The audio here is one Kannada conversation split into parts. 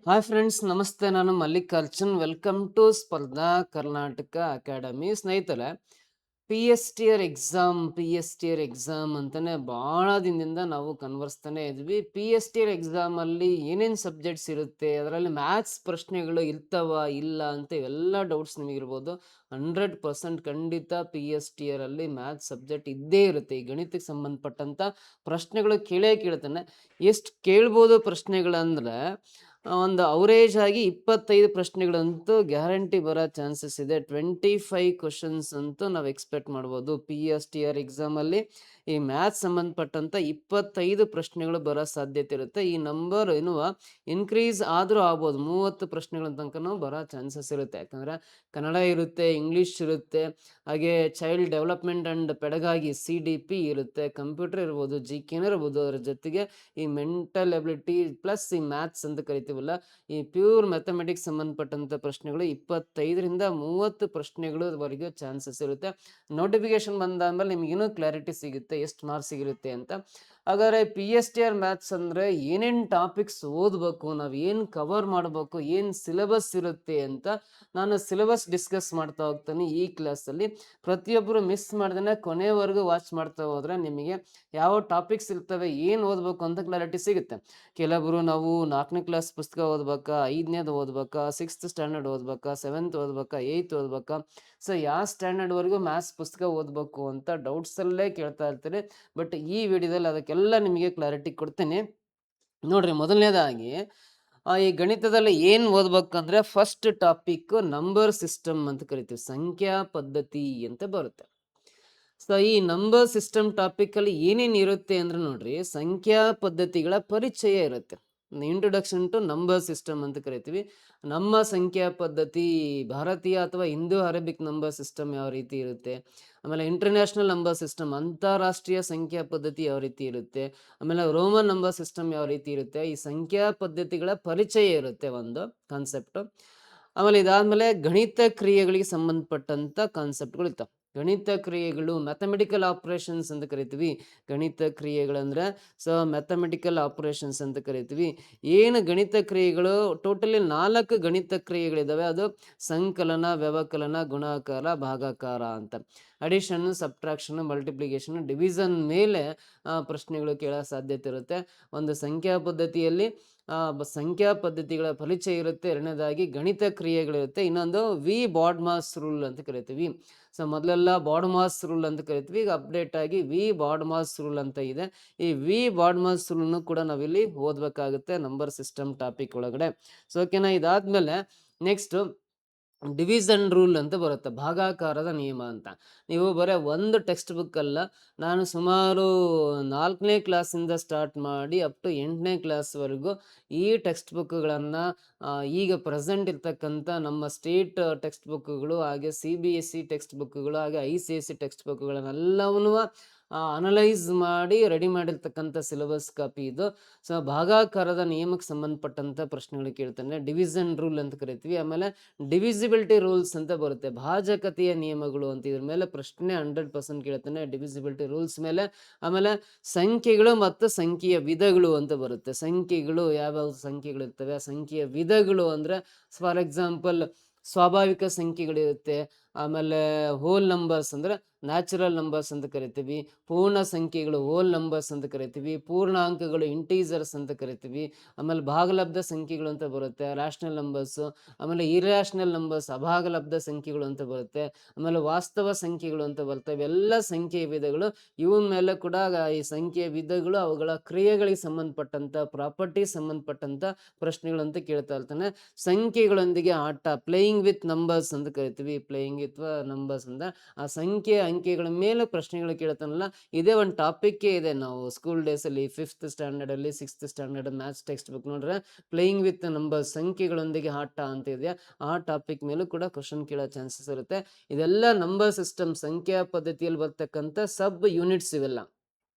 ಹಾಯ್ ಫ್ರೆಂಡ್ಸ್, ನಮಸ್ತೆ. ನಾನು Mallikarjun. Welcome to Spardha Karnataka academy. ಸ್ನೇಹಿತರೆ, P S T R exam ಅಂತಾನೆ ಭಾಳ ದಿನದಿಂದ ನಾವು ಕನ್ವರ್ಸ್ತಾನೆ ಇದ್ವಿ. ಪಿ ಎಸ್ ಟಿ ಆರ್ ಎಕ್ಸಾಮಲ್ಲಿ ಏನೇನು ಸಬ್ಜೆಕ್ಟ್ಸ್ ಇರುತ್ತೆ, ಅದರಲ್ಲಿ ಮ್ಯಾಥ್ಸ್ ಪ್ರಶ್ನೆಗಳು ಇರ್ತಾವ ಇಲ್ಲ ಅಂತ ಇವೆಲ್ಲ ಡೌಟ್ಸ್ ನಿಮಗಿರ್ಬೋದು. 100% ಖಂಡಿತ ಪಿ ಎಸ್ ಟಿ ಆರಲ್ಲಿ ಮ್ಯಾಥ್ಸ್ ಸಬ್ಜೆಕ್ಟ್ ಇದ್ದೇ ಇರುತ್ತೆ. ಈ ಗಣಿತಕ್ಕೆ ಸಂಬಂಧಪಟ್ಟಂಥ ಪ್ರಶ್ನೆಗಳು ಕೇಳೇ ಕೇಳ್ತಾನೆ. ಎಷ್ಟು ಕೇಳ್ಬೋದು ಪ್ರಶ್ನೆಗಳಂದ್ರೆ ಒಂದು ಅವರೇಜ್ ಆಗಿ 25 ಪ್ರಶ್ನೆಗಳಂತೂ ಗ್ಯಾರಂಟಿ ಬರೋ ಚಾನ್ಸಸ್ ಇದೆ. 25 ಕ್ವಶನ್ಸ್ ಅಂತೂ ನಾವು ಎಕ್ಸ್ಪೆಕ್ಟ್ ಮಾಡ್ಬೋದು. ಪಿ ಎಸ್ ಟಿ ಆರ್ ಎಕ್ಸಾಮಲ್ಲಿ ಈ ಮ್ಯಾಥ್ಸ್ ಸಂಬಂಧಪಟ್ಟಂಥ 25 ಪ್ರಶ್ನೆಗಳು ಬರೋ ಸಾಧ್ಯತೆ ಇರುತ್ತೆ. ಈ ನಂಬರ್ ಇನ್ಕ್ರೀಸ್ ಆದರೂ ಆಗ್ಬೋದು. 30 ಪ್ರಶ್ನೆಗಳ ತನಕನೂ ಬರೋ ಚಾನ್ಸಸ್ ಇರುತ್ತೆ. ಯಾಕಂದರೆ ಕನ್ನಡ ಇರುತ್ತೆ, ಇಂಗ್ಲೀಷ್ ಇರುತ್ತೆ, ಹಾಗೆ ಚೈಲ್ಡ್ ಡೆವಲಪ್ಮೆಂಟ್ ಆ್ಯಂಡ್ ಪೆಡಗಾಗಿ CDP ಇರುತ್ತೆ, ಕಂಪ್ಯೂಟರ್ ಇರ್ಬೋದು, GK ಇರ್ಬೋದು. ಅದರ ಜೊತೆಗೆ ಈ ಮೆಂಟಲ್ ಎಬಿಲಿಟಿ ಪ್ಲಸ್ ಈ ಮ್ಯಾಥ್ಸ್ ಅಂತ ಕರಿತೀವಲ್ಲ, ಈ ಪ್ಯೂರ್ ಮ್ಯಾಥಮೆಟಿಕ್ಸ್ ಸಂಬಂಧಪಟ್ಟಂಥ ಪ್ರಶ್ನೆಗಳು 25ರಿಂದ 30 ಪ್ರಶ್ನೆಗಳವರೆಗೆ ಚಾನ್ಸಸ್ ಇರುತ್ತೆ. ನೋಟಿಫಿಕೇಶನ್ ಬಂದಾದ್ಮೇಲೆ ನಿಮಗಿನ್ನೂ ಕ್ಲಾರಿಟಿ ಸಿಗುತ್ತೆ ಎಷ್ಟು ಮಾರ್ಕ್ಸ್ ಸಿಗಿರುತ್ತೆ ಅಂತ. ಹಾಗಾದರೆ PSTR ಮ್ಯಾಥ್ಸ್ ಅಂದರೆ ಏನೇನು ಟಾಪಿಕ್ಸ್ ಓದಬೇಕು, ನಾವು ಏನು ಕವರ್ ಮಾಡಬೇಕು, ಏನು ಸಿಲೆಬಸ್ ಇರುತ್ತೆ ಅಂತ ನಾನು ಸಿಲೆಬಸ್ ಡಿಸ್ಕಸ್ ಮಾಡ್ತಾ ಹೋಗ್ತೀನಿ ಈ ಕ್ಲಾಸಲ್ಲಿ. ಪ್ರತಿಯೊಬ್ಬರು ಮಿಸ್ ಮಾಡ್ದೇ ಕೊನೆವರೆಗೂ ವಾಚ್ ಮಾಡ್ತಾ ಹೋದರೆ ನಿಮಗೆ ಯಾವ ಟಾಪಿಕ್ಸ್ ಇರ್ತವೆ, ಏನು ಓದಬೇಕು ಅಂತ ಕ್ಲಾರಿಟಿ ಸಿಗುತ್ತೆ. ಕೆಲವರು ನಾವು 4ನೇ ಕ್ಲಾಸ್ ಪುಸ್ತಕ ಓದ್ಬೇಕಾ, 5ನೇದು ಓದ್ಬೇಕಾ, 6th standard ಓದ್ಬೇಕಾ, 7th ಓದ್ಬೇಕಾ, 8th ಓದ್ಬೇಕಾ, so ಯಾವ ಸ್ಟ್ಯಾಂಡರ್ಡ್ವರೆಗೂ ಮ್ಯಾಥ್ಸ್ ಪುಸ್ತಕ ಓದಬೇಕು ಅಂತ ಡೌಟ್ಸಲ್ಲೇ ಕೇಳ್ತಾ ಇರ್ತೀರಿ. ಬಟ್ ಈ ವಿಡಿಯೋದಲ್ಲಿ ಅದಕ್ಕೆಲ್ಲ ನಿಮಗೆ ಕ್ಲಾರಿಟಿ ಕೊಡ್ತೀನಿ. ನೋಡ್ರಿ, ಮೊದಲನೇದಾಗಿ ಈ ಗಣಿತದಲ್ಲಿ ಏನು ಓದ್ಬೇಕಂದ್ರೆ ಫಸ್ಟ್ ಟಾಪಿಕ್ ನಂಬರ್ ಸಿಸ್ಟಮ್ ಅಂತ ಕರಿತೀವಿ. ಸಂಖ್ಯಾ ಪದ್ಧತಿ ಅಂತ ಬರುತ್ತೆ. ಸೊ ಈ ನಂಬರ್ ಸಿಸ್ಟಮ್ ಟಾಪಿಕಲ್ಲಿ ಏನೇನು ಇರುತ್ತೆ ಅಂದ್ರೆ ನೋಡ್ರಿ, ಸಂಖ್ಯಾ ಪದ್ಧತಿಗಳ ಪರಿಚಯ ಇರುತ್ತೆ. ಇಂಟ್ರೊಡಕ್ಷನ್ ಟು ನಂಬರ್ ಸಿಸ್ಟಮ್ ಅಂತ ಕರಿತೀವಿ. ನಮ್ಮ ಸಂಖ್ಯಾ ಪದ್ಧತಿ ಭಾರತೀಯ ಅಥವಾ ಇಂಡೋ ಅರೇಬಿಕ್ ನಂಬರ್ ಸಿಸ್ಟಮ್ ಯಾವ ರೀತಿ ಇರುತ್ತೆ, ಆಮೇಲೆ ಇಂಟರ್ನ್ಯಾಷನಲ್ ನಂಬರ್ ಸಿಸ್ಟಮ್ ಅಂತಾರಾಷ್ಟ್ರೀಯ ಸಂಖ್ಯಾ ಪದ್ಧತಿ ಯಾವ ರೀತಿ ಇರುತ್ತೆ, ಆಮೇಲೆ ರೋಮನ್ ನಂಬರ್ ಸಿಸ್ಟಮ್ ಯಾವ ರೀತಿ ಇರುತ್ತೆ, ಈ ಸಂಖ್ಯಾ ಪದ್ಧತಿಗಳ ಪರಿಚಯ ಇರುತ್ತೆ ಒಂದು ಕಾನ್ಸೆಪ್ಟು. ಆಮೇಲೆ ಇದಾದ್ಮೇಲೆ ಗಣಿತ ಕ್ರಿಯೆಗಳಿಗೆ ಸಂಬಂಧಪಟ್ಟಂತ ಕಾನ್ಸೆಪ್ಟ್ಗಳು ಇರ್ತಾವೆ. ಗಣಿತ ಕ್ರಿಯೆಗಳು ಮ್ಯಾಥಮೆಟಿಕಲ್ ಆಪರೇಷನ್ಸ್ ಅಂತ ಕರಿತೀವಿ. ಗಣಿತ ಕ್ರಿಯೆಗಳಂದ್ರೆ ಮ್ಯಾಥಮೆಟಿಕಲ್ ಆಪರೇಷನ್ಸ್ ಅಂತ ಕರಿತೀವಿ. ಏನು ಗಣಿತ ಕ್ರಿಯೆಗಳು ಟೋಟಲಿ 4 ಗಣಿತ ಕ್ರಿಯೆಗಳಿದಾವೆ. ಅದು ಸಂಕಲನ, ವ್ಯವಕಲನ, ಗುಣಾಕಾರ, ಭಾಗಾಕಾರ ಅಂತ. ಅಡಿಷನ್, ಸಬ್ಟ್ರಾಕ್ಷನ್, ಮಲ್ಟಿಪ್ಲಿಕೇಶನ್, ಡಿವಿಷನ್ ಮೇಲೆ ಪ್ರಶ್ನೆಗಳು ಕೇಳೋ ಸಾಧ್ಯತೆ ಇರುತ್ತೆ. ಒಂದು ಸಂಖ್ಯಾ ಪದ್ಧತಿಯಲ್ಲಿ ಸಂಖ್ಯಾ ಪದ್ಧತಿಗಳ ಪರಿಚಯ ಇರುತ್ತೆ. ಎರಡನೇದಾಗಿ ಗಣಿತ ಕ್ರಿಯೆಗಳಿರುತ್ತೆ. ಇನ್ನೊಂದು ಬಾಡ್ಮಾಸ್ ರೂಲ್ ಅಂತ ಕರಿತೀವಿ. ಸೊ ಮೊದಲೆಲ್ಲ ಬಾಡ್ಮಾಸ್ ರೂಲ್ ಅಂತ ಕರಿತೀವಿ. ಈಗ ಅಪ್ಡೇಟ್ ಆಗಿ ಬಾಡ್ಮಾಸ್ ರೂಲ್ ಅಂತ ಇದೆ. ಈ ಬಾಡ್ಮಾಸ್ ರೂಲ್ನು ಕೂಡ ನಾವಿಲ್ಲಿ ಓದಬೇಕಾಗುತ್ತೆ ನಂಬರ್ ಸಿಸ್ಟಮ್ ಟಾಪಿಕ್ ಒಳಗಡೆ. ಸೊ ಓಕೆನಾ. ಇದಾದ್ಮೇಲೆ ನೆಕ್ಸ್ಟ್ ಡಿವಿಷನ್ ರೂಲ್ ಅಂತ ಬರುತ್ತೆ, ಭಾಗಾಕಾರದ ನಿಯಮ ಅಂತ. ನೀವು ಬರೀ ಒಂದು ಟೆಕ್ಸ್ಟ್ ಬುಕ್ ಅಲ್ಲ, ನಾನು ಸುಮಾರು 4ನೇ ಕ್ಲಾಸಿಂದ ಸ್ಟಾರ್ಟ್ ಮಾಡಿ ಅಪ್ ಟು 8ನೇ ಕ್ಲಾಸ್ವರೆಗೂ ಈ ಟೆಕ್ಸ್ಟ್ ಬುಕ್ಗಳನ್ನು, ಈಗ ಪ್ರೆಸೆಂಟ್ ಇರ್ತಕ್ಕಂಥ ನಮ್ಮ ಸ್ಟೇಟ್ ಟೆಕ್ಸ್ಟ್ ಬುಕ್ಗಳು, ಹಾಗೆ CBSE ಟೆಕ್ಸ್ಟ್ ಬುಕ್ಗಳು, ಹಾಗೆ ICSE ಟೆಕ್ಸ್ಟ್ ಬುಕ್ಗಳನ್ನೆಲ್ಲವನ್ನೂ ಅನಲೈಸ್ ಮಾಡಿ ರೆಡಿ ಮಾಡಿರ್ತಕ್ಕಂಥ ಸಿಲೆಬಸ್ ಕಾಪಿ ಇದು. ಸೊ ಭಾಗಾಕಾರದ ನಿಯಮಕ್ಕೆ ಸಂಬಂಧಪಟ್ಟಂಥ ಪ್ರಶ್ನೆಗಳು ಕೇಳ್ತಾನೆ. ಡಿವಿಷನ್ ರೂಲ್ ಅಂತ ಕರಿತೀವಿ. ಆಮೇಲೆ ಡಿವಿಸಿಬಿಲಿಟಿ ರೂಲ್ಸ್ ಅಂತ ಬರುತ್ತೆ, ಭಾಜಕತೆಯ ನಿಯಮಗಳು ಅಂತ. ಇದ್ರ ಮೇಲೆ ಪ್ರಶ್ನೆ 100% ಕೇಳ್ತಾನೆ, ಡಿವಿಸಿಬಿಲಿಟಿ ರೂಲ್ಸ್ ಮೇಲೆ. ಆಮೇಲೆ ಸಂಖ್ಯೆಗಳು ಮತ್ತು ಸಂಖ್ಯೆಯ ವಿಧಗಳು ಅಂತ ಬರುತ್ತೆ. ಸಂಖ್ಯೆಗಳು ಯಾವ್ಯಾವ ಸಂಖ್ಯೆಗಳು ಇರ್ತವೆ, ಆ ಸಂಖ್ಯೆಯ ವಿಧಗಳು ಅಂದ್ರೆ ಫಾರ್ ಎಕ್ಸಾಂಪಲ್ ಸ್ವಾಭಾವಿಕ ಸಂಖ್ಯೆಗಳಿರುತ್ತೆ, ಆಮೇಲೆ ಹೋಲ್ ನಂಬರ್ಸ್ ಅಂದ್ರೆ ನ್ಯಾಚುರಲ್ ನಂಬರ್ಸ್ ಅಂತ ಕರಿತೀವಿ, ಪೂರ್ಣ ಸಂಖ್ಯೆಗಳು ಹೋಲ್ ನಂಬರ್ಸ್ ಅಂತ ಕರಿತೀವಿ, ಪೂರ್ಣಾಂಕಗಳು ಇಂಟೀಜರ್ಸ್ ಅಂತ ಕರಿತೀವಿ, ಆಮೇಲೆ ಭಾಗಲಬ್ಧ ಸಂಖ್ಯೆಗಳು ಅಂತ ಬರುತ್ತೆ, ರ್ಯಾಷನಲ್ ನಂಬರ್ಸ್, ಆಮೇಲೆ ಇರ್ಯಾಷನಲ್ ನಂಬರ್ಸ್ ಅಭಾಗಲಬ್ಧ ಸಂಖ್ಯೆಗಳು ಅಂತ ಬರುತ್ತೆ, ಆಮೇಲೆ ವಾಸ್ತವ ಸಂಖ್ಯೆಗಳು ಅಂತ ಬರ್ತವೆ. ಇವೆಲ್ಲ ಸಂಖ್ಯೆಯ ವಿಧಗಳು. ಇವನ್ ಮೇಲೆ ಕೂಡ ಈ ಸಂಖ್ಯೆಯ ವಿಧಗಳು, ಅವುಗಳ ಕ್ರಿಯೆಗಳಿಗೆ ಸಂಬಂಧಪಟ್ಟಂತ, ಪ್ರಾಪರ್ಟಿ ಸಂಬಂಧಪಟ್ಟಂತ ಪ್ರಶ್ನೆಗಳಂತ ಕೇಳ್ತಾ ಇರ್ತಾನೆ. ಸಂಖ್ಯೆಗಳೊಂದಿಗೆ ಆಟ, ಪ್ಲೇಯಿಂಗ್ ವಿತ್ ನಂಬರ್ಸ್ ಅಂತ ಕರಿತೀವಿ. ಪ್ಲೇಯಿಂಗ್ ವಿತ್ ನಂಬರ್ಸ್ ಅಂದ್ರೆ ಆ ಸಂಖ್ಯೆ ಅಂಕೆಗಳ ಮೇಲೆ ಪ್ರಶ್ನೆಗಳು ಕೇಳ್ತಾನಲ್ಲ, ಇದೇ ಒಂದು ಟಾಪಿಕ್ಕೇ ಇದೆ. ನಾವು ಸ್ಕೂಲ್ ಡೇಸಲ್ಲಿ 5th ಸ್ಟ್ಯಾಂಡರ್ಡಲ್ಲಿ 6th standard maths text book ನೋಡ್ರೆ ಪ್ಲೇಯಿಂಗ್ ವಿತ್ ನಂಬರ್ಸ್, ಸಂಖ್ಯೆಗಳೊಂದಿಗೆ ಆಟ ಅಂತ ಇದೆಯಾ, ಆ ಟಾಪಿಕ್ ಮೇಲೂ ಕೂಡ ಕ್ವಶನ್ ಕೇಳೋ ಚಾನ್ಸಸ್ ಇರುತ್ತೆ. ಇದೆಲ್ಲ ನಂಬರ್ ಸಿಸ್ಟಮ್ ಸಂಖ್ಯಾ ಪದ್ಧತಿಯಲ್ಲಿ ಬರ್ತಕ್ಕಂಥ ಸಬ್ ಯೂನಿಟ್ಸ್ ಇವೆಲ್ಲ.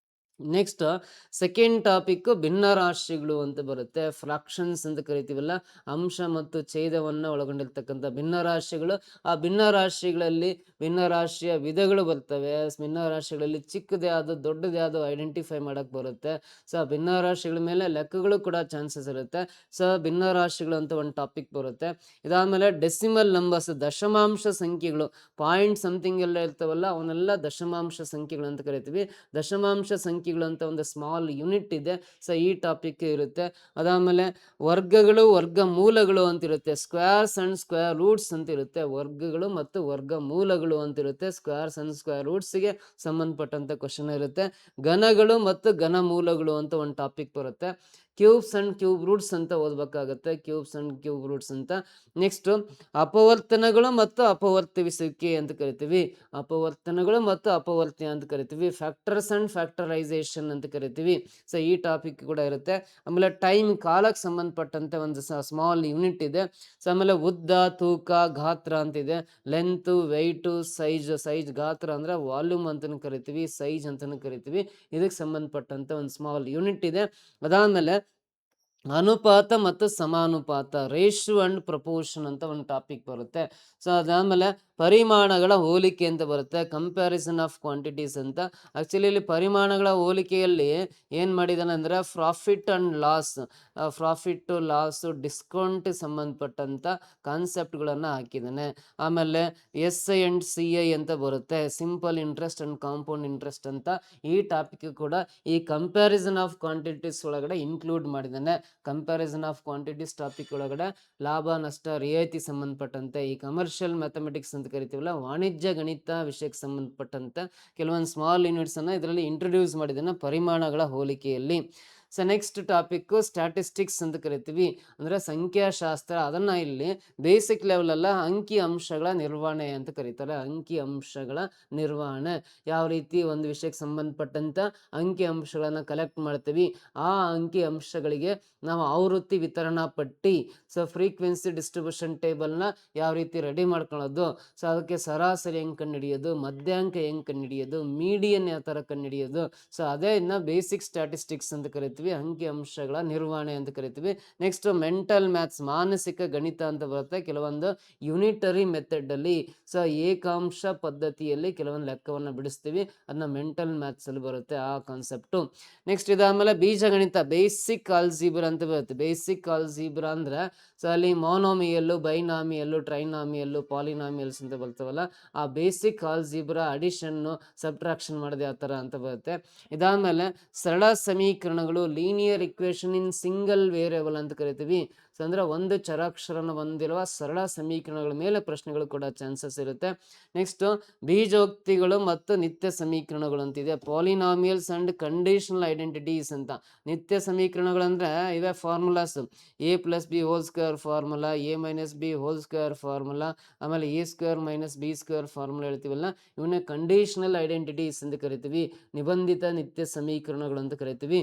ನೆಕ್ಸ್ಟ್ ಸೆಕೆಂಡ್ ಟಾಪಿಕ್ ಭಿನ್ನರಾಶಿಗಳು ಅಂತ ಬರುತ್ತೆ. ಫ್ರಾಕ್ಷನ್ಸ್ ಅಂತ ಕರಿತೀವಲ್ಲ, ಅಂಶ ಮತ್ತು ಛೇದವನ್ನ ಒಳಗೊಂಡಿರ್ತಕ್ಕಂಥ ಭಿನ್ನರಾಶಿಗಳು. ಆ ಭಿನ್ನರಾಶಿಗಳಲ್ಲಿ ಭಿನ್ನರಾಶಿಯ ವಿಧಗಳು ಬರ್ತವೆ. ಭಿನ್ನರಾಶಿಗಳಲ್ಲಿ ಚಿಕ್ಕದು ಯಾವುದು ದೊಡ್ಡದು ಯಾವುದು ಐಡೆಂಟಿಫೈ ಮಾಡಕ್ ಬರುತ್ತೆ. ಸೊ ಆ ಭಿನ್ನರಾಶಿಗಳ ಮೇಲೆ ಲೆಕ್ಕಗಳು ಕೂಡ ಚಾನ್ಸಸ್ ಇರುತ್ತೆ. ಸೊ ಭಿನ್ನರಾಶಿಗಳು ಅಂತ ಒಂದು ಟಾಪಿಕ್ ಬರುತ್ತೆ. ಇದಾದ್ಮೇಲೆ ಡೆಸಿಮಲ್ ನಂಬರ್ಸ್, ದಶಮಾಂಶ ಸಂಖ್ಯೆಗಳು, ಪಾಯಿಂಟ್ ಸಮಥಿಂಗ್ ಎಲ್ಲ ಇರ್ತಾವಲ್ಲ ಅವನ್ನೆಲ್ಲ ದಶಮಾಂಶ ಸಂಖ್ಯೆಗಳು ಅಂತ ಕರಿತೀವಿ. ದಶಮಾಂಶ ಸಂಖ್ಯೆಗಳು ಅಂತ ಒಂದು ಸ್ಮಾಲ್ ಯೂನಿಟ್ ಇದೆ. ಸೊ ಈ ಟಾಪಿಕ್ ಇರುತ್ತೆ. ಅದಾದ್ಮೇಲೆ ವರ್ಗಗಳು, ವರ್ಗ ಮೂಲಗಳು ಅಂತ ಇರುತ್ತೆ. ಸ್ಕ್ವೇರ್ಸ್ ಅಂಡ್ ಸ್ಕ್ವೇರ್ ರೂಟ್ಸ್ ಅಂತ ಇರುತ್ತೆ. ವರ್ಗಗಳು ಮತ್ತು ವರ್ಗ ಮೂಲಗಳು ಅಂತ ಇರುತ್ತೆ. ಸ್ಕ್ವೇರ್ಸ್ ಅಂಡ್ ಸ್ಕ್ವೇರ್ ರೂಟ್ಸ್ಗೆ ಸಂಬಂಧಪಟ್ಟಂತ ಕ್ವಶನ್ ಇರುತ್ತೆ. ಘನಗಳು ಮತ್ತು ಘನ ಮೂಲಗಳು ಅಂತ ಒಂದು ಟಾಪಿಕ್ ಬರುತ್ತೆ. ಕ್ಯೂಬ್ಸ್ ಅಂಡ್ ಕ್ಯೂಬ್ ರೂಟ್ಸ್ ಅಂತ ಓದ್ಬೇಕಾಗತ್ತೆ. ಕ್ಯೂಬ್ಸ್ ಅಂಡ್ ಕ್ಯೂಬ್ ರೂಟ್ಸ್ ಅಂತ. ನೆಕ್ಸ್ಟ್ ಅಪವರ್ತನಗಳು ಮತ್ತು ಅಪವರ್ತಿಸುವಿಕೆ ಅಂತ ಕರಿತೀವಿ. ಅಪವರ್ತನಗಳು ಮತ್ತು ಅಪವರ್ತ್ಯ ಅಂತ ಕರಿತೀವಿ. ಫ್ಯಾಕ್ಟರ್ಸ್ ಅಂಡ್ ಫ್ಯಾಕ್ಟರೈಸೇಷನ್ ಅಂತ ಕರಿತೀವಿ. ಸೊ ಈ ಟಾಪಿಕ್ ಕೂಡ ಇರುತ್ತೆ. ಆಮೇಲೆ ಟೈಮ್, ಕಾಲಕ್ಕೆ ಸಂಬಂಧಪಟ್ಟಂತೆ ಒಂದು ಸ್ಮಾಲ್ ಯೂನಿಟ್ ಇದೆ. ಸೊ ಆಮೇಲೆ ಉದ್ದ, ತೂಕ, ಗಾತ್ರ ಅಂತಿದೆ. ಲೆಂತ್, ವೆಯ್ಟು, ಸೈಜ್ ಗಾತ್ರ ಅಂದ್ರೆ ವಾಲ್ಯೂಮ್ ಅಂತಾನು ಕರಿತೀವಿ, ಸೈಜ್ ಅಂತಾನು ಕರಿತೀವಿ. ಇದಕ್ಕೆ ಸಂಬಂಧಪಟ್ಟಂತೆ ಒಂದು ಸ್ಮಾಲ್ ಯೂನಿಟ್ ಇದೆ. ಅದಾದ್ಮೇಲೆ ಅನುಪಾತ ಮತ್ತು ಸಮಾನುಪಾತ, ರೇಷು ಅಂಡ್ ಪ್ರಪೋರ್ಷನ್ ಅಂತ ಒಂದು ಟಾಪಿಕ್ ಬರುತ್ತೆ. ಸೊ ಅದಾದ್ಮೇಲೆ ಪರಿಮಾಣಗಳ ಹೋಲಿಕೆ ಅಂತ ಬರುತ್ತೆ. ಕಂಪ್ಯಾರಿಸನ್ ಆಫ್ ಕ್ವಾಂಟಿಟೀಸ್ ಅಂತ. ಆಕ್ಚುಲಿ ಇಲ್ಲಿ ಪರಿಮಾಣಗಳ ಹೋಲಿಕೆಯಲ್ಲಿ ಏನ್ ಮಾಡಿದಾನೆ ಅಂದ್ರೆ ಪ್ರಾಫಿಟ್ ಅಂಡ್ ಲಾಸ್, ಡಿಸ್ಕೌಂಟ್ ಸಂಬಂಧಪಟ್ಟಂತ ಕಾನ್ಸೆಪ್ಟ್ಗಳನ್ನ ಹಾಕಿದ್ದಾನೆ. ಆಮೇಲೆ SI&CI ಅಂತ ಬರುತ್ತೆ, simple interest and compound interest ಅಂತ. ಈ ಟಾಪಿಕ್ ಕೂಡ ಈ ಕಂಪ್ಯಾರಿಸನ್ ಆಫ್ ಕ್ವಾಂಟಿಟೀಸ್ ಒಳಗಡೆ ಇನ್ಕ್ಲೂಡ್ ಮಾಡಿದ್ದಾನೆ. ಕಂಪ್ಯಾರಿಸನ್ ಆಫ್ ಕ್ವಾಂಟಿಟೀಸ್ ಟಾಪಿಕ್ ಒಳಗಡೆ ಲಾಭ ನಷ್ಟ ರಿಯಾಯಿತಿ ಸಂಬಂಧಪಟ್ಟಂತೆ, ಈ ಕಮರ್ಷಿಯಲ್ ಮ್ಯಾಥಮೆಟಿಕ್ಸ್ ಅಂತ ಕರಿತೀವಲ್ಲ, ವಾಣಿಜ್ಯ ಗಣಿತ ವಿಷಯಕ್ಕೆ ಸಂಬಂಧಪಟ್ಟಂತೆ ಕೆಲವೊಂದು ಸ್ಮಾಲ್ ಯೂನಿಟ್ಸ್ ಅನ್ನ ಇದರಲ್ಲಿ ಇಂಟ್ರೊಡ್ಯೂಸ್ ಮಾಡಿದ್ದಾನೆ ಪರಿಮಾಣಗಳ ಹೋಲಿಕೆಯಲ್ಲಿ. ಸೊ ನೆಕ್ಸ್ಟ್ ಟಾಪಿಕ್ ಸ್ಟ್ಯಾಟಿಸ್ಟಿಕ್ಸ್ ಅಂತ ಕರಿತೀವಿ, ಅಂದ್ರೆ ಸಂಖ್ಯಾಶಾಸ್ತ್ರ. ಅದನ್ನ ಇಲ್ಲಿ ಬೇಸಿಕ್ ಲೆವೆಲ್ ಅಲ್ಲ, ಅಂಕಿ ಅಂಶಗಳ ನಿರ್ವಹಣೆ ಅಂತ ಕರೀತಾರೆ. ಅಂಕಿ ಅಂಶಗಳ ನಿರ್ವಹಣೆ, ಯಾವ ರೀತಿ ಒಂದು ವಿಷಯಕ್ಕೆ ಸಂಬಂಧಪಟ್ಟಂತ ಅಂಕಿ ಅಂಶಗಳನ್ನ ಕಲೆಕ್ಟ್ ಮಾಡ್ತೀವಿ, ಆ ಅಂಕಿ ಅಂಶಗಳಿಗೆ ನಾವು ಆವೃತ್ತಿ ವಿತರಣಾ ಪಟ್ಟಿ, ಸೊ ಫ್ರೀಕ್ವೆನ್ಸಿ ಡಿಸ್ಟ್ರಿಬ್ಯೂಷನ್ ಟೇಬಲ್ನ ಯಾವ ರೀತಿ ರೆಡಿ ಮಾಡ್ಕೊಳ್ಳೋದು, ಸೊ ಅದಕ್ಕೆ ಸರಾಸರಿ ಹೆಂಗೆ ಕಂಡುಹಿಡಿಯೋದು, ಮಧ್ಯಾಂಕ ಹೆಂಗೆ ಕಂಡುಹಿಡಿಯೋದು, ಮೀಡಿಯನ್ ಯಾವ ಥರ ಕಂಡುಹಿಡಿಯೋದು. ಸೊ ಅದೇ ಇನ್ನು ಬೇಸಿಕ್ ಸ್ಟ್ಯಾಟಿಸ್ಟಿಕ್ಸ್ ಅಂತ ಕರಿತೀವಿ, ಅಂಕಿ ಅಂಶಗಳ ನಿರ್ವಹಣೆ ಅಂತ ಕರಿತೀವಿ. ನೆಕ್ಸ್ಟ್ ಮೆಂಟಲ್ ಮ್ಯಾಥ್ಸ್, ಮಾನಸಿಕ ಗಣಿತ ಅಂತ ಬರುತ್ತೆ. ಕೆಲವೊಂದು ಯೂನಿಟರಿ ಮೆಥಡ್ ಅಲ್ಲಿ, ಸೊ ಏಕಾಂಶ ಪದ್ಧತಿಯಲ್ಲಿ ಕೆಲವೊಂದು ಲೆಕ್ಕವನ್ನು ಬಿಡಿಸ್ತೀವಿ, ಅದನ್ನ ಮೆಂಟಲ್ ಮ್ಯಾಥ್ಸ್ ಅಲ್ಲಿ ಬರುತ್ತೆ ಆ ಕಾನ್ಸೆಪ್ಟು. ನೆಕ್ಸ್ಟ್ ಇದಾದ್ಮೇಲೆ ಬೀಜಗಣಿತ, ಬೇಸಿಕ್ ಆಲ್ಜಿಬ್ರಾ ಅಂತ ಬರುತ್ತೆ. ಬೇಸಿಕ್ ಆಲ್ಜಿಬ್ರಾ ಅಂದ್ರೆ ಸೊ ಅಲ್ಲಿ ಮೋನೋಮಿಯಲ್ಲು, ಬೈನಾಮಿಯಲ್ಲು, ಟ್ರೈನಾಮಿಯಲ್ಲು, ಪಾಲಿನಾಮಿಯಲ್ಸ್ ಅಂತ ಬರ್ತವಲ್ಲ, ಆ ಬೇಸಿಕ್ ಆಲ್ಜಿಬ್ರಾ ಅಡಿಷನ್ನು ಸಬ್ಟ್ರಾಕ್ಷನ್ ಮಾಡಿದೆ ಆ ಥರ ಅಂತ ಬರುತ್ತೆ. ಇದಾದ್ಮೇಲೆ ಸರಳ ಸಮೀಕರಣಗಳು, linear equation in single variable ಅಂತ ಕರಿತೀವಿ. ಸೊ ಅಂದ್ರೆ ಒಂದು ಚರಾಕ್ಷರನ ಹೊಂದಿರುವ ಸರಳ ಸಮೀಕರಣಗಳ ಮೇಲೆ ಪ್ರಶ್ನೆಗಳು ಕೂಡ ಚಾನ್ಸಸ್ ಇರುತ್ತೆ. ನೆಕ್ಸ್ಟ್ ಬೀಜೋಕ್ತಿಗಳು ಮತ್ತು ನಿತ್ಯ ಸಮೀಕರಣಗಳು ಅಂತಿದೆ. ಪಾಲಿನಾಮಿಯಲ್ಸ್ ಅಂಡ್ ಕಂಡೀಷನಲ್ ಐಡೆಂಟಿಟೀಸ್ ಅಂತ. ನಿತ್ಯ ಸಮೀಕರಣಗಳಂದ್ರೆ ಇವೇ formulas, A+B² formula, A-B² formula, ಆಮೇಲೆ A² - B² ಫಾರ್ಮುಲಾ ಹೇಳ್ತೀವಲ್ಲ, ಇವನ್ನ ಕಂಡೀಷನಲ್ ಐಡೆಂಟಿಟೀಸ್ ಅಂತ ಕರಿತೀವಿ. ನಿಬಂಧಿತ ನಿತ್ಯ ಸಮೀಕರಣಗಳು ಅಂತ ಕರಿತೀವಿ.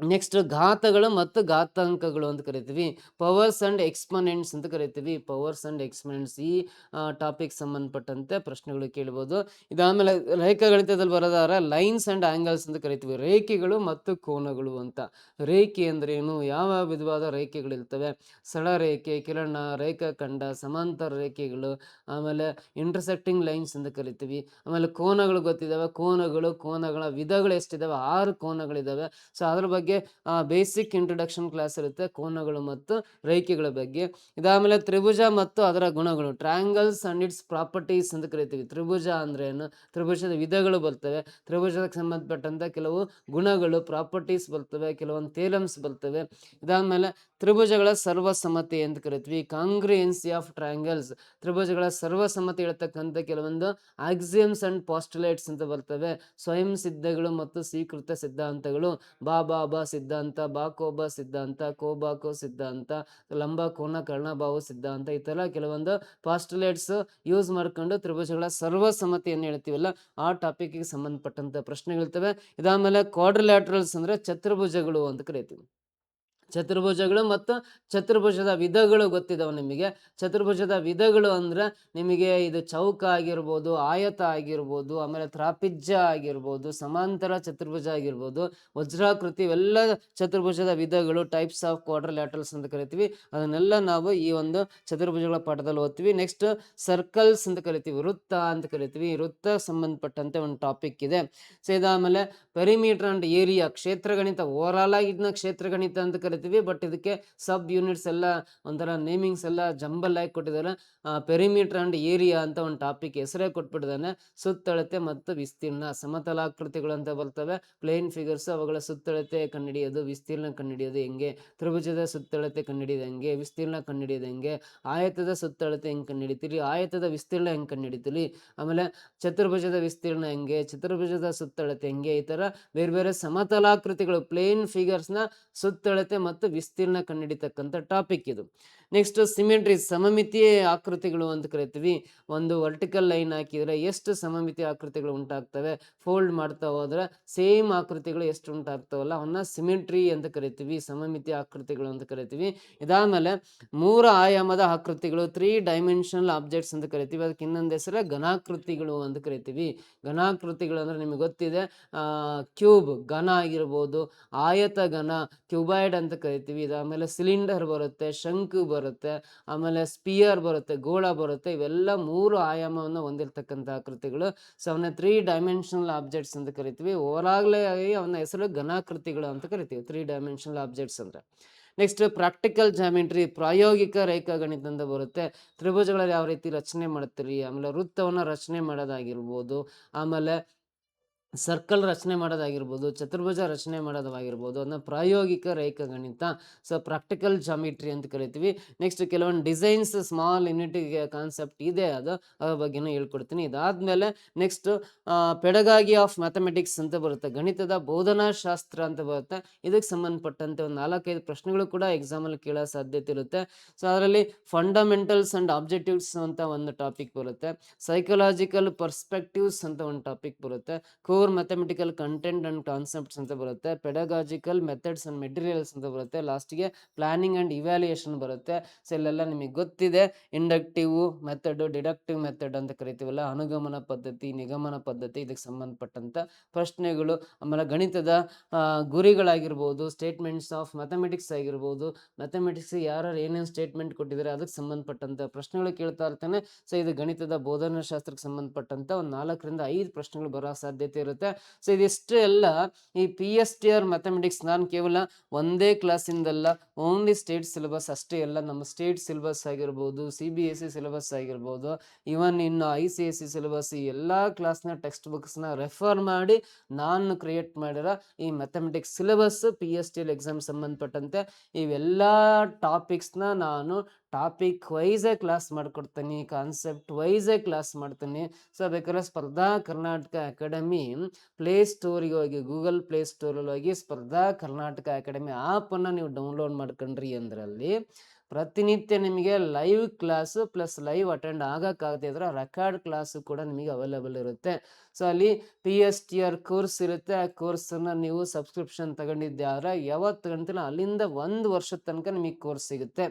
ನೆಕ್ಸ್ಟ್ ಘಾತಗಳು ಮತ್ತು ಘಾತಾಂಕಗಳು ಅಂತ ಕರಿತೀವಿ. ಪವರ್ಸ್ ಅಂಡ್ ಎಕ್ಸ್ಪನೆಂಟ್ಸ್ ಅಂತ ಕರಿತೀವಿ. ಪವರ್ಸ್ ಅಂಡ್ ಎಕ್ಸ್ಪನೆಂಟ್ಸ್, ಈ ಟಾಪಿಕ್ ಸಂಬಂಧಪಟ್ಟಂತೆ ಪ್ರಶ್ನೆಗಳು ಕೇಳ್ಬೋದು. ಇದಾದ್ಮೇಲೆ ರೇಖಾಗಣಿತದಲ್ಲಿ ಬರೋದಾದ್ರೆ ಲೈನ್ಸ್ ಅಂಡ್ ಆಂಗಲ್ಸ್ ಅಂತ ಕರಿತೀವಿ. ರೇಖೆಗಳು ಮತ್ತು ಕೋನಗಳು ಅಂತ. ರೇಖೆ ಅಂದ್ರೆ ಏನು, ಯಾವ ವಿಧವಾದ ರೇಖೆಗಳಿರ್ತವೆ, ಸರಳ ರೇಖೆ, ಕಿರಣ, ರೇಖಾಖಂಡ, ಸಮಾಂತರ ರೇಖೆಗಳು, ಆಮೇಲೆ ಇಂಟರ್ಸೆಕ್ಟಿಂಗ್ ಲೈನ್ಸ್ ಅಂತ ಕರಿತೀವಿ. ಆಮೇಲೆ ಕೋನಗಳು ಗೊತ್ತಿದ್ದಾವೆ. ಕೋನಗಳ ವಿಧಗಳು ಎಷ್ಟಿದಾವೆ, 6 ಕೋನಗಳಿದಾವೆ. ಸೊ ಅದ್ರ ಬಗ್ಗೆ ಬೇಸಿಕ್ ಇಂಟ್ರೊಡಕ್ಷನ್ ಕ್ಲಾಸ್ ಇರುತ್ತೆ, ಕೋನಗಳು ಮತ್ತು ರೇಖೆಗಳ ಬಗ್ಗೆ. ಇದಾದ್ಮೇಲೆ ತ್ರಿಭುಜ ಮತ್ತು ಅದರ ಗುಣಗಳು, ಟ್ರಯಾಂಗಲ್ಸ್ ಅಂಡ್ ಇಟ್ಸ್ ಪ್ರಾಪರ್ಟೀಸ್ ಅಂತ ಕರಿತೀವಿ. ತ್ರಿಭುಜ ಅಂದ್ರೆ ಏನು, ತ್ರಿಭುಜದ ವಿಧಗಳು ಬರ್ತವೆ, ತ್ರಿಭುಜಕ್ಕೆ ಸಂಬಂಧಪಟ್ಟಂತ ಕೆಲವು ಗುಣಗಳು, ಪ್ರಾಪರ್ಟೀಸ್ ಬರ್ತವೆ, ಕೆಲವೊಂದು ಥಿಯರಮ್ಸ್ ಬರ್ತವೆ. ಇದಾದ್ಮೇಲೆ ತ್ರಿಭುಜಗಳ ಸರ್ವಸಮ್ಮತಿ ಅಂತ ಕರಿತೀವಿ. ಕಾಂಗ್ರಿಯೆನ್ಸಿ ಆಫ್ ಟ್ರಯಾಂಗಲ್ಸ್, ತ್ರಿಭುಜಗಳ ಸರ್ವಸಮ್ಮತಿ ಹೇಳ್ತಕ್ಕಂಥ ಕೆಲವೊಂದು ಆಕ್ಸಿಯಮ್ಸ್ ಅಂಡ್ ಪಾಸ್ಟುಲೇಟ್ಸ್ ಅಂತ ಬರ್ತವೆ. ಸ್ವಯಂ ಸಿದ್ಧಗಳು ಮತ್ತು ಸ್ವೀಕೃತ ಸಿದ್ಧಾಂತಗಳು, ಬಾ ಸಿದ್ಧಾಂತ, ಬಾಕೋಬ ಸಿದ್ಧಾಂತ, ಕೋಬಾಕೋ ಸಿದ್ಧಾಂತ, ಲಂಬ ಕೋನ ಕರ್ಣಬಾಹು ಸಿದ್ಧಾಂತ, ಈ ತರ ಕೆಲವೊಂದು ಪಾಸ್ಟುಲೇಟ್ಸ್ ಯೂಸ್ ಮಾಡ್ಕೊಂಡು ತ್ರಿಭುಜಗಳ ಸರ್ವಸಮ್ಮತಿಯನ್ನು ಹೇಳ್ತೀವಲ್ಲ, ಆ ಟಾಪಿಕ್ಗೆ ಸಂಬಂಧಪಟ್ಟಂತ ಪ್ರಶ್ನೆಗಳಿರ್ತವೆ. ಇದಾದ್ಮೇಲೆ ಕ್ವಾಡ್ರಿಲ್ಯಾಟ್ರಲ್ಸ್ ಅಂದ್ರೆ ಚತುರ್ಭುಜಗಳು ಅಂತ ಕರಿತೀವಿ. ಚತುರ್ಭುಜಗಳು ಮತ್ತು ಚತುರ್ಭುಜದ ವಿಧಗಳು ಗೊತ್ತಿದಾವೆ ನಿಮಗೆ. ಚತುರ್ಭುಜದ ವಿಧಗಳು ಅಂದ್ರೆ ನಿಮಗೆ ಇದು ಚೌಕ ಆಗಿರ್ಬೋದು, ಆಯತ ಆಗಿರ್ಬೋದು, ಆಮೇಲೆ ತ್ರಾಪಿಜ್ಯ ಆಗಿರ್ಬೋದು, ಸಮಾಂತರ ಚತುರ್ಭುಜ ಆಗಿರ್ಬೋದು, ವಜ್ರಾಕೃತಿ, ಇವೆಲ್ಲ ಚತುರ್ಭುಜದ ವಿಧಗಳು, ಟೈಪ್ಸ್ ಆಫ್ ಕ್ವಾಡ್ರಿಲ್ಯಾಟರಲ್ಸ್ ಅಂತ ಕರಿತೀವಿ. ಅದನ್ನೆಲ್ಲ ನಾವು ಈ ಒಂದು ಚತುರ್ಭುಜಗಳ ಪಾಠದಲ್ಲಿ ಓದ್ತೀವಿ. ನೆಕ್ಸ್ಟ್ ಸರ್ಕಲ್ಸ್ ಅಂತ ಕರಿತೀವಿ, ವೃತ್ತ ಅಂತ ಕರಿತೀವಿ. ವೃತ್ತ ಸಂಬಂಧಪಟ್ಟಂತೆ ಒಂದು ಟಾಪಿಕ್ ಇದೆ. ಸೊ ಇದಾದ್ಮೇಲೆ ಪೆರಿಮೀಟರ್ ಅಂಡ್ ಏರಿಯಾ, ಕ್ಷೇತ್ರಗಣಿತ. ಓವರಾಲ್ ಆಗಿ ಇದನ್ನ ಕ್ಷೇತ್ರಗಣಿತ ಅಂತ ಕರಿತೀವಿ, ಬಟ್ ಇದಕ್ಕೆ ಸಬ್ ಯೂನಿಟ್ಸ್ ಎಲ್ಲ ಒಂಥರ ನೇಮಿಂಗ್ಸ್ ಎಲ್ಲ ಜಂಬಲ್ ಆಗಿ ಕೊಟ್ಟಿದ್ದಾರೆ. ಪೆರಿಮೀಟರ್ ಅಂಡ್ ಏರಿಯಾ ಅಂತ ಒಂದು ಟಾಪಿಕ್ ಹೆಸರೇ ಕೊಟ್ಬಿಟ್ಟಿದ್ದಾನೆ. ಸುತ್ತಳತೆ ಮತ್ತು ವಿಸ್ತೀರ್ಣ, ಸಮತಲಾಕೃತಿಗಳು ಅಂತ ಬರ್ತವೆ, ಪ್ಲೇನ್ ಫಿಗರ್ಸ್, ಅವುಗಳ ಸುತ್ತಳತೆ ಕಂಡುಹಿಡಿಯೋದು, ವಿಸ್ತೀರ್ಣ ಕಂಡುಹಿಡಿಯೋದು ಹೆಂಗೆ, ತ್ರಿಭುಜದ ಸುತ್ತಳತೆ ಕಂಡುಹಿಡಿಯೋದು ಹೆಂಗೆ, ವಿಸ್ತೀರ್ಣ ಕಂಡುಹಿಡಿಯೋದು ಹೆಂಗೆ, ಆಯತದ ಸುತ್ತಳತೆ ಹೆಂಗೆ ಕಂಡುಹಿಡಿತೀರಿ, ಆಯತದ ವಿಸ್ತೀರ್ಣ ಹೆಂಗೆ ಕಂಡುಹಿಡಿತೀರಿ, ಆಮೇಲೆ ಚತುರ್ಭುಜದ ವಿಸ್ತೀರ್ಣ ಹೆಂಗೆ, ಚತುರ್ಭುಜದ ಸುತ್ತಳತೆ ಹೆಂಗೆ, ಈ ತರ ಬೇರೆ ಬೇರೆ ಸಮತಲಾಕೃತಿಗಳು, ಪ್ಲೇನ್ ಫಿಗರ್ಸ್ನ ಸುತ್ತಳತೆ ಮತ್ತು ವಿಸ್ತೀರ್ಣ ಕಂಡುಹಿಡಿತಕ್ಕಂಥ ಟಾಪಿಕ್ ಇದು. ನೆಕ್ಸ್ಟ್ ಸಿಮೆಟ್ರಿ, ಸಮಮಿತಿ ಆಕೃತಿಗಳು ಅಂತ ಕರಿತೀವಿ. ಒಂದು ವರ್ಟಿಕಲ್ ಲೈನ್ ಹಾಕಿದ್ರೆ ಎಷ್ಟು ಸಮಮಿತಿ ಆಕೃತಿಗಳು ಉಂಟಾಗ್ತವೆ, ಫೋಲ್ಡ್ ಮಾಡ್ತಾ ಹೋದ್ರೆ ಸೇಮ್ ಆಕೃತಿಗಳು ಎಷ್ಟು ಉಂಟಾಗ್ತಾವಲ್ಲ ಅವನ್ನ ಸಿಮೆಟ್ರಿ ಅಂತ ಕರಿತೀವಿ, ಸಮಮಿತಿ ಆಕೃತಿಗಳು ಅಂತ ಕರಿತೀವಿ. ಇದಾದ್ಮೇಲೆ 3 ಆಯಾಮದ ಆಕೃತಿಗಳು, 3 ಡೈಮೆನ್ಷನಲ್ ಆಬ್ಜೆಕ್ಟ್ಸ್ ಅಂತ ಕರಿತೀವಿ. ಅದಕ್ಕೆ ಇನ್ನೊಂದು ಹೆಸರು ಘನಾಕೃತಿಗಳು ಅಂತ ಕರಿತೀವಿ. ಘನಾಕೃತಿಗಳು ಅಂದ್ರೆ ನಿಮಗೆ ಗೊತ್ತಿದೆ, ಕ್ಯೂಬ್ ಘನ ಆಗಿರ್ಬೋದು, ಆಯತ ಘನ ಕ್ಯೂಬಾಯ್ಡ್ ಅಂತ ಕರಿತೀವಿ. ಇದಾದ್ಮೇಲೆ ಸಿಲಿಂಡರ್ ಬರುತ್ತೆ, ಶಂಕು ಬರುತ್ತೆ, ಆಮೇಲೆ ಸ್ಪಿಯರ್ ಬರುತ್ತೆ, ಗೋಳ ಬರುತ್ತೆ. ಇವೆಲ್ಲ 3 ಆಯಾಮವನ್ನು ಹೊಂದಿರತಕ್ಕಂಥ ಆಕೃತಿಗಳು. ಸೊ ಅವನ್ನ 3 ಡೈಮೆನ್ಷನಲ್ ಆಬ್ಜೆಕ್ಟ್ಸ್ ಅಂತ ಕರಿತೀವಿ. ಓವರಾಗ್ಲೇ ಅವನ ಹೆಸರು ಘನಾಕೃತಿಗಳು ಅಂತ ಕರಿತೀವಿ, 3 ಡೈಮೆನ್ಷನಲ್ ಆಬ್ಜೆಕ್ಟ್ಸ್ ಅಂದ್ರೆ. ನೆಕ್ಸ್ಟ್ ಪ್ರಾಕ್ಟಿಕಲ್ ಜಾಮಿಟ್ರಿ, ಪ್ರಾಯೋಗಿಕ ರೇಖಾಗಣಿತ ಅಂತ ಬರುತ್ತೆ. ತ್ರಿಭುಜಗಳಲ್ಲಿ ಯಾವ ರೀತಿ ರಚನೆ ಮಾಡ್ತೀರಿ, ಆಮೇಲೆ ವೃತ್ತವನ್ನು ರಚನೆ ಮಾಡೋದಾಗಿರ್ಬೋದು, ಆಮೇಲೆ ಸರ್ಕಲ್ ರಚನೆ ಮಾಡೋದಾಗಿರ್ಬೋದು, ಚತುರ್ಭುಜ ರಚನೆ ಮಾಡೋದಾಗಿರ್ಬೋದು, ಅದನ್ನ ಪ್ರಾಯೋಗಿಕ ರೇಖಾಗಣಿತ, ಸೊ ಪ್ರಾಕ್ಟಿಕಲ್ ಜಾಮಿಟ್ರಿ ಅಂತ ಕರಿತೀವಿ. ನೆಕ್ಸ್ಟ್ ಕೆಲವೊಂದು ಡಿಸೈನ್ಸ್, ಸ್ಮಾಲ್ ಯೂನಿಟ್ ಕಾನ್ಸೆಪ್ಟ್ ಇದೆ, ಅದು ಅದ್ರ ಬಗ್ಗೆನೂ ಹೇಳ್ಕೊಡ್ತೀನಿ. ಇದಾದ್ಮೇಲೆ ನೆಕ್ಸ್ಟ್ ಪೆಡಗಾಗಿ ಆಫ್ ಮ್ಯಾಥಮೆಟಿಕ್ಸ್ ಅಂತ ಬರುತ್ತೆ, ಗಣಿತದ ಬೋಧನಾ ಶಾಸ್ತ್ರ ಅಂತ ಬರುತ್ತೆ. ಇದಕ್ಕೆ ಸಂಬಂಧಪಟ್ಟಂತೆ ಒಂದು 4-5 ಪ್ರಶ್ನೆಗಳು ಕೂಡ ಎಕ್ಸಾಮಲ್ಲಿ ಕೇಳೋ ಸಾಧ್ಯತೆ ಇರುತ್ತೆ. ಸೊ ಅದರಲ್ಲಿ ಫಂಡಮೆಂಟಲ್ಸ್ ಅಂಡ್ ಆಬ್ಜೆಕ್ಟಿವ್ಸ್ ಅಂತ ಒಂದು ಟಾಪಿಕ್ ಬರುತ್ತೆ, ಸೈಕಲಾಜಿಕಲ್ ಪರ್ಸ್ಪೆಕ್ಟಿವ್ಸ್ ಅಂತ ಒಂದು ಟಾಪಿಕ್ ಬರುತ್ತೆ, core mathematical content and concepts ಅಂತ ಬರುತ್ತೆ, ಪೆಡಗಾಜಿಕಲ್ ಮೆಥಡ್ಸ್ ಅಂಡ್ ಮೆಟೀರಿಯಲ್ಸ್ ಅಂತ ಬರುತ್ತೆ, ಲಾಸ್ಟ್ಗೆ ಪ್ಲಾನಿಂಗ್ ಅಂಡ್ ಇವ್ಯಾಲ್ಯೂಯೇಷನ್ ಬರುತ್ತೆ. ಸೊ ಇಲ್ಲೆಲ್ಲ ನಿಮಗೆ ಗೊತ್ತಿದೆ, ಇಂಡಕ್ಟಿವ್ ಮೆಥಡ್, ಡಿಡಕ್ಟಿವ್ ಮೆಥಡ್ ಅಂತ ಕರಿತೀವಲ್ಲ, ಅನುಗಮನ ಪದ್ಧತಿ, ನಿಗಮನ ಪದ್ಧತಿ, ಇದಕ್ಕೆ ಸಂಬಂಧಪಟ್ಟಂತ ಪ್ರಶ್ನೆಗಳು. ಆಮೇಲೆ ಗಣಿತದ ಗುರಿಗಳಾಗಿರ್ಬೋದು, ಸ್ಟೇಟ್ಮೆಂಟ್ಸ್ ಆಫ್ ಮ್ಯಾಥಮೆಟಿಕ್ಸ್ ಆಗಿರ್ಬೋದು, ಮ್ಯಾಥಮೆಟಿಕ್ಸ್ ಯಾರು ಏನೇನು ಸ್ಟೇಟ್ಮೆಂಟ್ ಕೊಟ್ಟಿದ್ದಾರೆ ಅದಕ್ಕೆ ಸಂಬಂಧಪಟ್ಟಂತ ಪ್ರಶ್ನೆಗಳು ಕೇಳ್ತಾ ಇರ್ತಾನೆ. ಸೊ ಇದು ಗಣಿತದ ಬೋಧನಾ ಶಾಸ್ತ್ರಕ್ಕೆ ಸಂಬಂಧಪಟ್ಟಂತ ಒಂದು 4-5 ಪ್ರಶ್ನೆಗಳು ಬರೋ ಸಾಧ್ಯತೆ ಇರುತ್ತೆ. ಸೊ ಇದಿಷ್ಟು ಎಲ್ಲ ಈ PSTR ಮ್ಯಾಥಮೆಟಿಕ್ಸ್ ನಾನು ಕೇವಲ ಒಂದೇ ಕ್ಲಾಸಿಂದಲ್ಲ, ಓನ್ಲಿ ಸ್ಟೇಟ್ ಸಿಲೆಬಸ್ ಅಷ್ಟೇ ಅಲ್ಲ, ನಮ್ಮ ಸ್ಟೇಟ್ ಸಿಲೆಬಸ್ ಆಗಿರ್ಬೋದು, CBSE ಸಿಲೆಬಸ್ ಆಗಿರ್ಬೋದು, ಇವನ್ ಇನ್ನು ICSE ಸಿಲೆಬಸ್, ಈ ಎಲ್ಲ ಕ್ಲಾಸ್ನ ಟೆಕ್ಸ್ಟ್ ಬುಕ್ಸ್ನ ರೆಫರ್ ಮಾಡಿ ನಾನು ಕ್ರಿಯೇಟ್ ಮಾಡಿರೋ ಈ ಮ್ಯಾಥಮೆಟಿಕ್ಸ್ ಸಿಲೆಬಸ್ PSTL ಎಕ್ಸಾಮ್ ಸಂಬಂಧಪಟ್ಟಂತೆ ಇವೆಲ್ಲ ಟಾಪಿಕ್ಸ್ನ ನಾನು ಟಾಪಿಕ್ ವೈಸೇ ಕ್ಲಾಸ್ ಮಾಡ್ಕೊಡ್ತೀನಿ, ಕಾನ್ಸೆಪ್ಟ್ ವೈಸೇ ಕ್ಲಾಸ್ ಮಾಡ್ತೀನಿ. ಸೊ ಬೇಕಾದ್ರೆ ಸ್ಪರ್ಧಾ ಕರ್ನಾಟಕ ಅಕಾಡೆಮಿ ಪ್ಲೇ ಸ್ಟೋರಿಗೆ ಹೋಗಿ, ಗೂಗಲ್ ಪ್ಲೇ ಸ್ಟೋರಲ್ಲಿ ಹೋಗಿ ಸ್ಪರ್ಧಾ ಕರ್ನಾಟಕ ಅಕಾಡೆಮಿ ಆ್ಯಪನ್ನು ನೀವು ಡೌನ್ಲೋಡ್ ಮಾಡ್ಕೊಂಡ್ರಿ ಅಂದ್ರಲ್ಲಿ ಪ್ರತಿನಿತ್ಯ ನಿಮಗೆ live class plus live attend ಆಗೋಕ್ಕಾಗದೇ ಇದ್ರೆ ರೆಕಾರ್ಡ್ ಕ್ಲಾಸು ಕೂಡ ನಿಮಗೆ ಅವೈಲೇಬಲ್ ಇರುತ್ತೆ. ಸೊ ಅಲ್ಲಿ PSTR ಕೋರ್ಸ್ ಇರುತ್ತೆ, ಆ ಕೋರ್ಸನ್ನು ನೀವು ಸಬ್ಸ್ಕ್ರಿಪ್ಷನ್ ತಗೊಂಡಿದ್ದೆ ಯಾವತ್ತು ತಗೊಂತೀರ ಅಲ್ಲಿಂದ 1 ವರ್ಷದ ತನಕ ನಿಮಗೆ ಕೋರ್ಸ್ ಸಿಗುತ್ತೆ,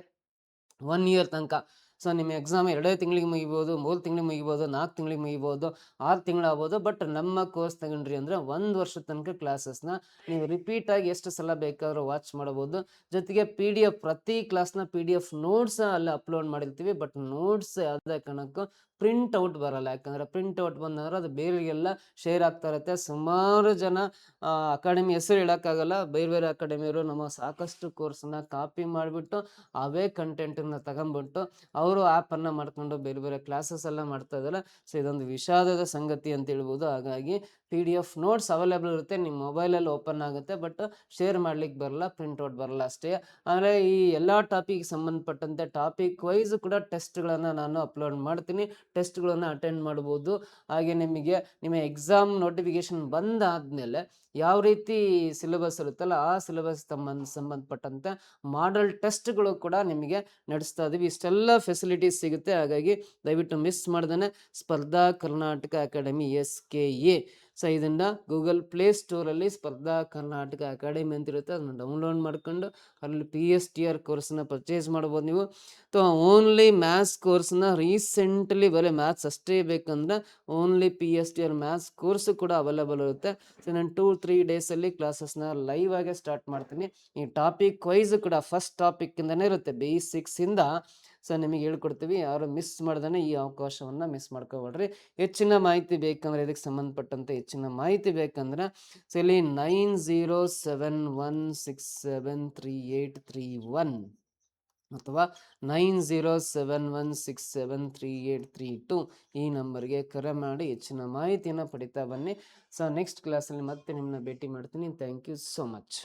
1 ಇಯರ್ ತನಕ. ಸೊ ನಿಮ್ಮ ಎಕ್ಸಾಮ್ 2 ತಿಂಗಳಿಗೆ ಮುಗಿಬೋದು, 3 ತಿಂಗಳಿಗೆ ಮುಗಿಬೋದು, 4 ತಿಂಗಳಿಗೆ ಮುಗಿಬೋದು, 6 ತಿಂಗಳಾಗ್ಬೋದು. ಬಟ್ ನಮ್ಮ ಕೋರ್ಸ್ ತಗೊಂಡ್ರಿ ಅಂದರೆ 1 ವರ್ಷದ ತನಕ ಕ್ಲಾಸಸ್ನ ನೀವು ರಿಪೀಟಾಗಿ ಎಷ್ಟು ಸಲ ಬೇಕಾದರೂ ವಾಚ್ ಮಾಡ್ಬೋದು. ಜೊತೆಗೆ PDF, ಪ್ರತಿ ಕ್ಲಾಸ್ನ PDF ನೋಟ್ಸ್ ಅಲ್ಲಿ ಅಪ್ಲೋಡ್ ಮಾಡಿರ್ತೀವಿ. ಬಟ್ ನೋಟ್ಸ್ ಯಾವುದೇ ಕಾರಣಕ್ಕೂ ಪ್ರಿಂಟ್ ಔಟ್ ಬರಲ್ಲ, ಯಾಕಂದರೆ ಪ್ರಿಂಟ್ ಔಟ್ ಬಂದಂದ್ರೆ ಅದು ಬೇರೆಗೆಲ್ಲ ಶೇರ್ ಆಗ್ತಾ ಇರುತ್ತೆ. ಸುಮಾರು ಜನ ಅಕಾಡೆಮಿ ಹೆಸರು ಹೇಳೋಕ್ಕಾಗಲ್ಲ, ಬೇರೆ ಬೇರೆ ಅಕಾಡೆಮಿಯವರು ನಮ್ಮ ಸಾಕಷ್ಟು ಕೋರ್ಸನ್ನ ಕಾಪಿ ಮಾಡಿಬಿಟ್ಟು ಅವೇ ಕಂಟೆಂಟನ್ನು ತಗೊಂಡ್ಬಿಟ್ಟು ಅವರು ಆ್ಯಪನ್ನು ಮಾಡ್ಕೊಂಡು ಬೇರೆ ಬೇರೆ ಕ್ಲಾಸಸ್ ಎಲ್ಲ ಮಾಡ್ತಾ ಇದ್ದಾರೆ. ಸೊ ಇದೊಂದು ವಿಷಾದದ ಸಂಗತಿ ಅಂತ ಹೇಳ್ಬೋದು. ಹಾಗಾಗಿ PDF ನೋಟ್ಸ್ ಅವೈಲೇಬಲ್ ಇರುತ್ತೆ, ನಿಮ್ಮ ಮೊಬೈಲಲ್ಲಿ ಓಪನ್ ಆಗುತ್ತೆ, ಬಟ್ ಶೇರ್ ಮಾಡ್ಲಿಕ್ಕೆ ಬರಲ್ಲ, ಪ್ರಿಂಟ್ಔಟ್ ಬರಲ್ಲ ಅಷ್ಟೇ. ಅಂದರೆ ಈ ಎಲ್ಲ ಟಾಪಿಕ್ ಸಂಬಂಧಪಟ್ಟಂತೆ ಟಾಪಿಕ್ ವೈಸ್ ಕೂಡ ಟೆಸ್ಟ್ಗಳನ್ನು ನಾನು ಅಪ್ಲೋಡ್ ಮಾಡ್ತೀನಿ, ಟೆಸ್ಟ್ಗಳನ್ನು ಅಟೆಂಡ್ ಮಾಡ್ಬೋದು. ಹಾಗೆ ನಿಮಗೆ ನಿಮ್ಮ ಎಕ್ಸಾಮ್ ನೋಟಿಫಿಕೇಶನ್ ಬಂದಾದಮೇಲೆ ಯಾವ ರೀತಿ ಸಿಲೆಬಸ್ ಇರುತ್ತಲ್ಲ ಆ ಸಿಲೆಬಸ್ ಸಂಬಂಧಪಟ್ಟಂತೆ ಮಾಡಲ್ ಟೆಸ್ಟ್ಗಳು ಕೂಡ ನಿಮಗೆ ನಡೆಸ್ತಾ ಇದ್ದೀವಿ. ಇಷ್ಟೆಲ್ಲ ಫೆಸಿಲಿಟೀಸ್ ಸಿಗುತ್ತೆ. ಹಾಗಾಗಿ ದಯವಿಟ್ಟು ಮಿಸ್ ಮಾಡ್ದೇ ಸ್ಪರ್ಧಾ ಕರ್ನಾಟಕ ಅಕಾಡೆಮಿ SKA ಸೊ ಇದನ್ನ ಗೂಗಲ್ ಪ್ಲೇ ಸ್ಟೋರಲ್ಲಿ ಸ್ಪರ್ಧಾ ಕರ್ನಾಟಕ ಅಕಾಡೆಮಿ ಅಂತ ಇರುತ್ತೆ, ಅದನ್ನ ಡೌನ್ಲೋಡ್ ಮಾಡ್ಕೊಂಡು ಅಲ್ಲಿ PSTR ಕೋರ್ಸ್ನ ಪರ್ಚೇಸ್ ಮಾಡ್ಬೋದು ನೀವು. ಸೊ ಓನ್ಲಿ ಮ್ಯಾಥ್ಸ್ ಕೋರ್ಸ್ನ ರೀಸೆಂಟ್ಲಿ ಬರೀ ಮ್ಯಾಥ್ಸ್ ಅಷ್ಟೇ ಬೇಕಂದ್ರೆ ಓನ್ಲಿ PSTR ಮ್ಯಾಥ್ಸ್ ಕೋರ್ಸು ಕೂಡ ಅವೈಲೇಬಲ್ ಇರುತ್ತೆ. ಸೊ ನಾನು 2-3 ಡೇಸಲ್ಲಿ ಕ್ಲಾಸಸ್ನ ಲೈವ್ ಆಗಿ ಸ್ಟಾರ್ಟ್ ಮಾಡ್ತೀನಿ. ಈ ಟಾಪಿಕ್ ವೈಸ್ ಕೂಡ ಫಸ್ಟ್ ಟಾಪಿಕ್ಕಿಂದನೇ ಇರುತ್ತೆ, ಬೇಸಿಕ್ಸಿಂದ. ಸೊ ನಿಮಗೆ ಹೇಳ್ಕೊಡ್ತೀವಿ, ಯಾರು ಮಿಸ್ ಮಾಡ್ದೇ ಈ ಅವಕಾಶವನ್ನು ಮಿಸ್ ಮಾಡ್ಕೋಬೇಡ್ರಿ. ಹೆಚ್ಚಿನ ಮಾಹಿತಿ ಬೇಕಂದ್ರೆ, ಇದಕ್ಕೆ ಸಂಬಂಧಪಟ್ಟಂತೆ ಹೆಚ್ಚಿನ ಮಾಹಿತಿ ಬೇಕಂದ್ರೆ ಸೊ ಇಲ್ಲಿ 9071673831 ಅಥವಾ 9071673832 ಈ ನಂಬರ್ಗೆ ಕರೆ ಮಾಡಿ ಹೆಚ್ಚಿನ ಮಾಹಿತಿಯನ್ನು ಪಡಿತಾ ಬನ್ನಿ. ಸೊ ನೆಕ್ಸ್ಟ್ ಕ್ಲಾಸಲ್ಲಿ ಮತ್ತೆ ನಿಮ್ಮನ್ನ ಭೇಟಿ ಮಾಡ್ತೀನಿ. Thank you so much.